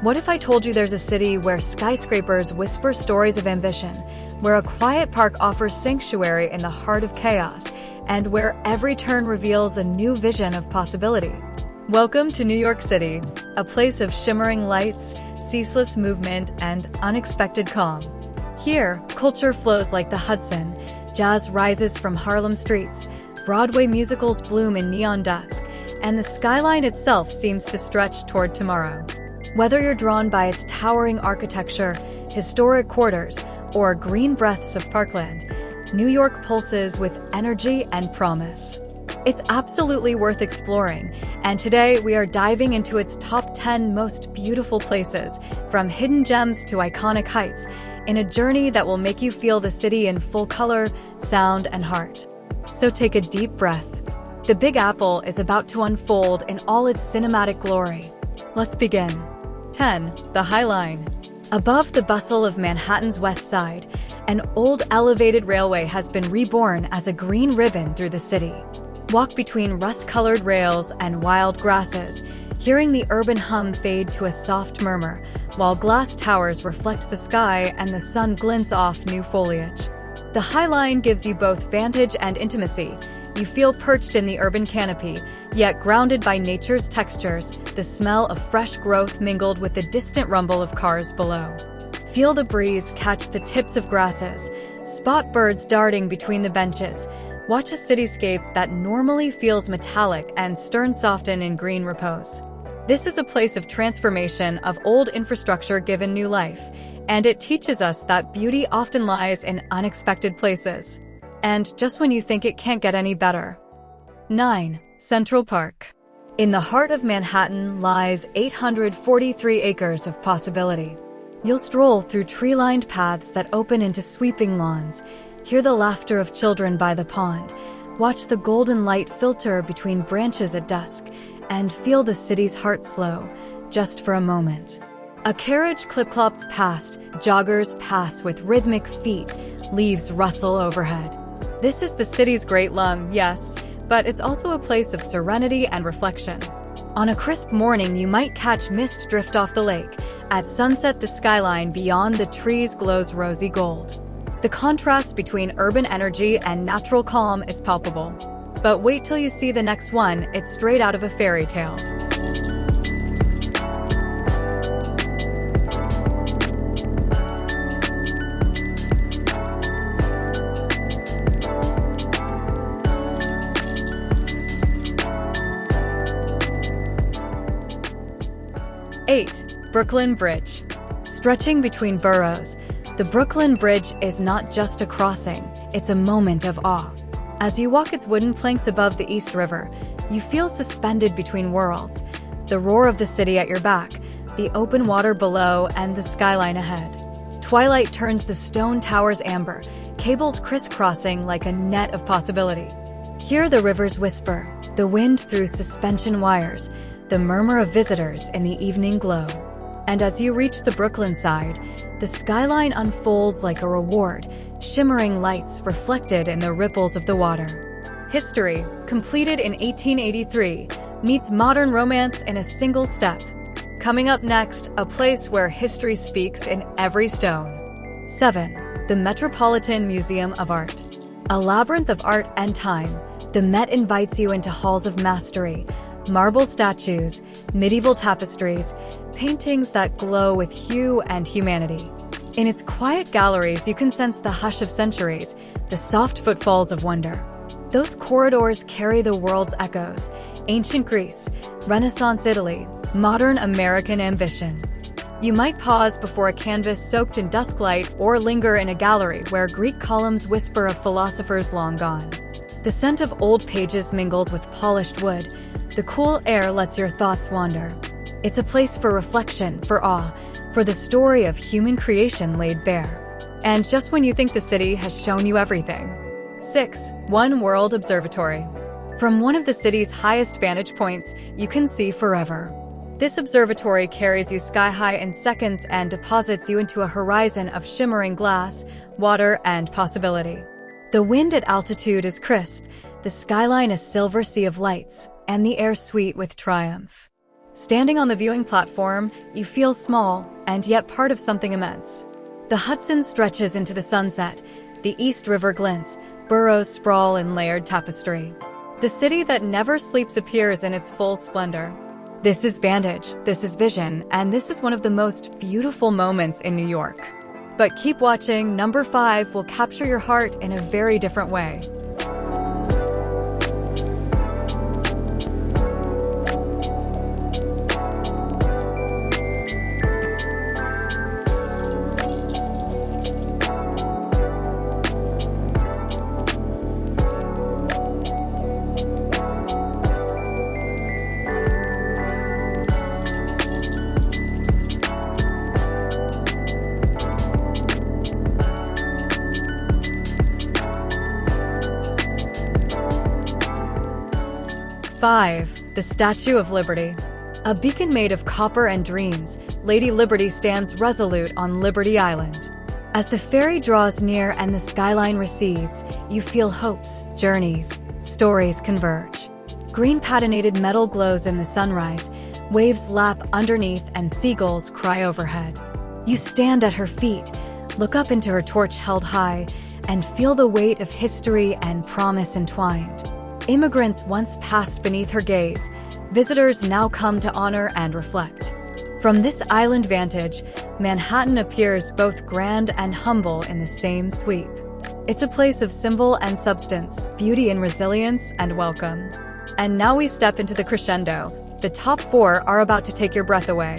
What if I told you there's a city where skyscrapers whisper stories of ambition, where a quiet park offers sanctuary in the heart of chaos, and where every turn reveals a new vision of possibility? Welcome to New York City, a place of shimmering lights, ceaseless movement, and unexpected calm. Here, culture flows like the Hudson, jazz rises from Harlem streets, Broadway musicals bloom in neon dusk, and the skyline itself seems to stretch toward tomorrow. Whether you're drawn by its towering architecture, historic quarters, or green breadths of parkland, New York pulses with energy and promise. It's absolutely worth exploring, and today we are diving into its top 10 most beautiful places, from hidden gems to iconic heights, in a journey that will make you feel the city in full color, sound, and heart. So take a deep breath. The Big Apple is about to unfold in all its cinematic glory. Let's begin. 10. The High Line. Above the bustle of Manhattan's West Side, an old elevated railway has been reborn as a green ribbon through the city. Walk between rust-colored rails and wild grasses, hearing the urban hum fade to a soft murmur, while glass towers reflect the sky and the sun glints off new foliage. The High Line gives you both vantage and intimacy. You feel perched in the urban canopy, yet grounded by nature's textures, the smell of fresh growth mingled with the distant rumble of cars below. Feel the breeze catch the tips of grasses, spot birds darting between the benches. Watch a cityscape that normally feels metallic and stern soften in green repose. This is a place of transformation, of old infrastructure given new life, and it teaches us that beauty often lies in unexpected places. And just when you think it can't get any better. 9. Central Park. In the heart of Manhattan lies 843 acres of possibility. You'll stroll through tree-lined paths that open into sweeping lawns, hear the laughter of children by the pond, watch the golden light filter between branches at dusk, and feel the city's heart slow, just for a moment. A carriage clip-clops past, joggers pass with rhythmic feet, leaves rustle overhead. This is the city's great lung, yes, but it's also a place of serenity and reflection. On a crisp morning, you might catch mist drift off the lake. At sunset, the skyline beyond the trees glows rosy gold. The contrast between urban energy and natural calm is palpable. But wait till you see the next one, it's straight out of a fairy tale. Brooklyn Bridge. Stretching between boroughs, the Brooklyn Bridge is not just a crossing, it's a moment of awe. As you walk its wooden planks above the East River, you feel suspended between worlds. The roar of the city at your back, the open water below, and the skyline ahead. Twilight turns the stone towers amber, cables crisscrossing like a net of possibility. Hear the river's whisper, the wind through suspension wires, the murmur of visitors in the evening glow. And as you reach the Brooklyn side, the skyline unfolds like a reward, shimmering lights reflected in the ripples of the water. History, completed in 1883, meets modern romance in a single step. Coming up next, a place where history speaks in every stone. 7. The Metropolitan Museum of Art. A labyrinth of art and time, the Met invites you into halls of mastery, marble statues, medieval tapestries, paintings that glow with hue and humanity. In its quiet galleries, you can sense the hush of centuries, the soft footfalls of wonder. Those corridors carry the world's echoes: ancient Greece, Renaissance Italy, modern American ambition. You might pause before a canvas soaked in dusklight or linger in a gallery where Greek columns whisper of philosophers long gone. The scent of old pages mingles with polished wood. The cool air lets your thoughts wander. It's a place for reflection, for awe, for the story of human creation laid bare. And just when you think the city has shown you everything. 6. One World Observatory. From one of the city's highest vantage points, you can see forever. This observatory carries you sky-high in seconds and deposits you into a horizon of shimmering glass, water, and possibility. The wind at altitude is crisp, the skyline a silver sea of lights, and the air sweet with triumph. Standing on the viewing platform, you feel small and yet part of something immense. The Hudson stretches into the sunset, the East River glints, boroughs sprawl in layered tapestry. The city that never sleeps appears in its full splendor. This is vantage, this is vision, and this is one of the most beautiful moments in New York. But keep watching, number 5 will capture your heart in a very different way. The Statue of Liberty. A beacon made of copper and dreams, Lady Liberty stands resolute on Liberty Island. As the ferry draws near and the skyline recedes, you feel hopes, journeys, stories converge. Green patinated metal glows in the sunrise, waves lap underneath and seagulls cry overhead. You stand at her feet, look up into her torch held high, and feel the weight of history and promise entwined. Immigrants once passed beneath her gaze, visitors now come to honor and reflect. From this island vantage, Manhattan appears both grand and humble in the same sweep. It's a place of symbol and substance, beauty and resilience, and welcome. And now we step into the crescendo. The top 4 are about to take your breath away.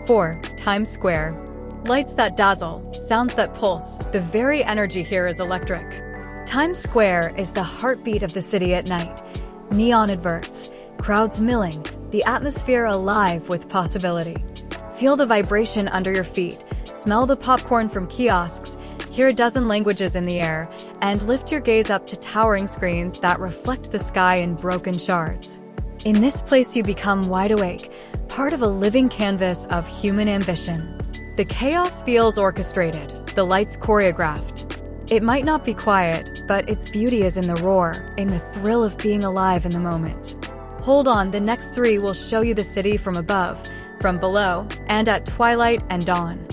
4. Times Square. Lights that dazzle, sounds that pulse, the very energy here is electric. Times Square is the heartbeat of the city at night. Neon adverts, crowds milling, the atmosphere alive with possibility. Feel the vibration under your feet, smell the popcorn from kiosks, hear a dozen languages in the air, and lift your gaze up to towering screens that reflect the sky in broken shards. In this place you become wide awake, part of a living canvas of human ambition. The chaos feels orchestrated, the lights choreographed. It might not be quiet, but its beauty is in the roar, in the thrill of being alive in the moment. Hold on, the next 3 will show you the city from above, from below, and at twilight and dawn.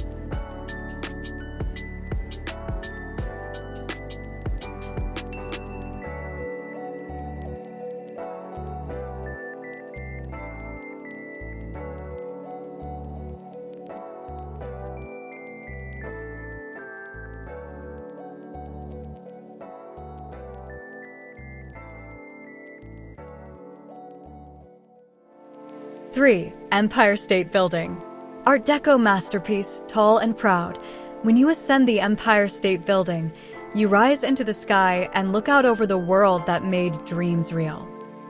Three, Empire State Building. Art Deco masterpiece, tall and proud. When you ascend the Empire State Building, you rise into the sky and look out over the world that made dreams real.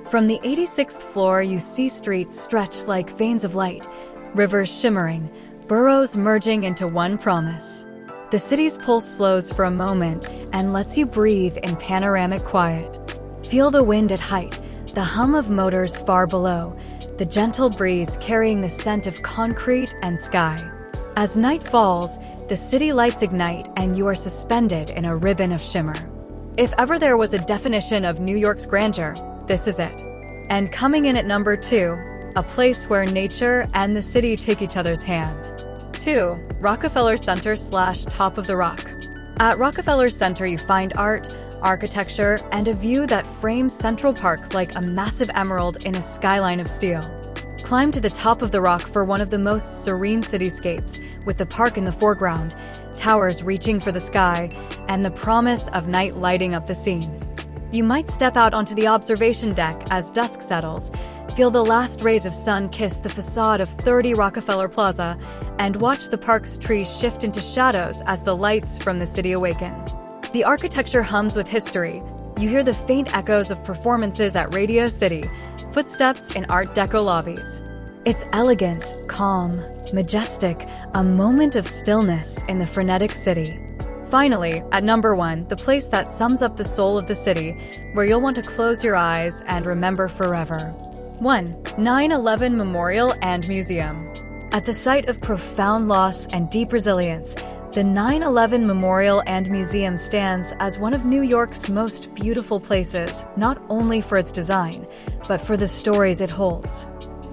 From the 86th floor, you see streets stretch like veins of light, rivers shimmering, boroughs merging into one promise. The city's pulse slows for a moment and lets you breathe in panoramic quiet. Feel the wind at height, the hum of motors far below, the gentle breeze carrying the scent of concrete and sky. As night falls, the city lights ignite and you are suspended in a ribbon of shimmer. If ever there was a definition of New York's grandeur, this is it. And coming in at number 2, a place where nature and the city take each other's hand. 2. Rockefeller Center / Top of the Rock. At Rockefeller Center you find art, architecture, and a view that frames Central Park like a massive emerald in a skyline of steel. Climb to the top of the rock for one of the most serene cityscapes, with the park in the foreground, towers reaching for the sky, and the promise of night lighting up the scene. You might step out onto the observation deck as dusk settles, feel the last rays of sun kiss the facade of 30 Rockefeller Plaza, and watch the park's trees shift into shadows as the lights from the city awaken. The architecture hums with history. You hear the faint echoes of performances at Radio City, footsteps in Art Deco lobbies. It's elegant, calm, majestic, a moment of stillness in the frenetic city. Finally, at number 1, the place that sums up the soul of the city, where you'll want to close your eyes and remember forever. 1. 9/11 Memorial and Museum. At the site of profound loss and deep resilience, the 9/11 Memorial and Museum stands as one of New York's most beautiful places, not only for its design, but for the stories it holds.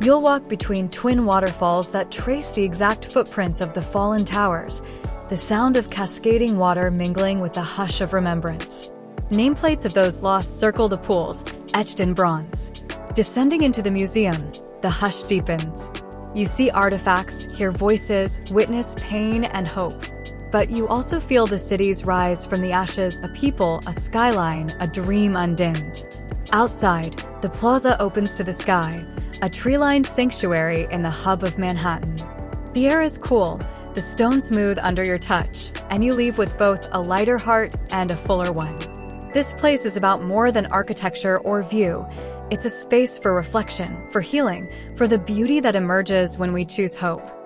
You'll walk between twin waterfalls that trace the exact footprints of the fallen towers, the sound of cascading water mingling with the hush of remembrance. Nameplates of those lost circle the pools, etched in bronze. Descending into the museum, the hush deepens. You see artifacts, hear voices, witness pain and hope. But you also feel the cities rise from the ashes, a people, a skyline, a dream undimmed. Outside, the plaza opens to the sky, a tree-lined sanctuary in the hub of Manhattan. The air is cool, the stone smooth under your touch, and you leave with both a lighter heart and a fuller one. This place is about more than architecture or view. It's a space for reflection, for healing, for the beauty that emerges when we choose hope.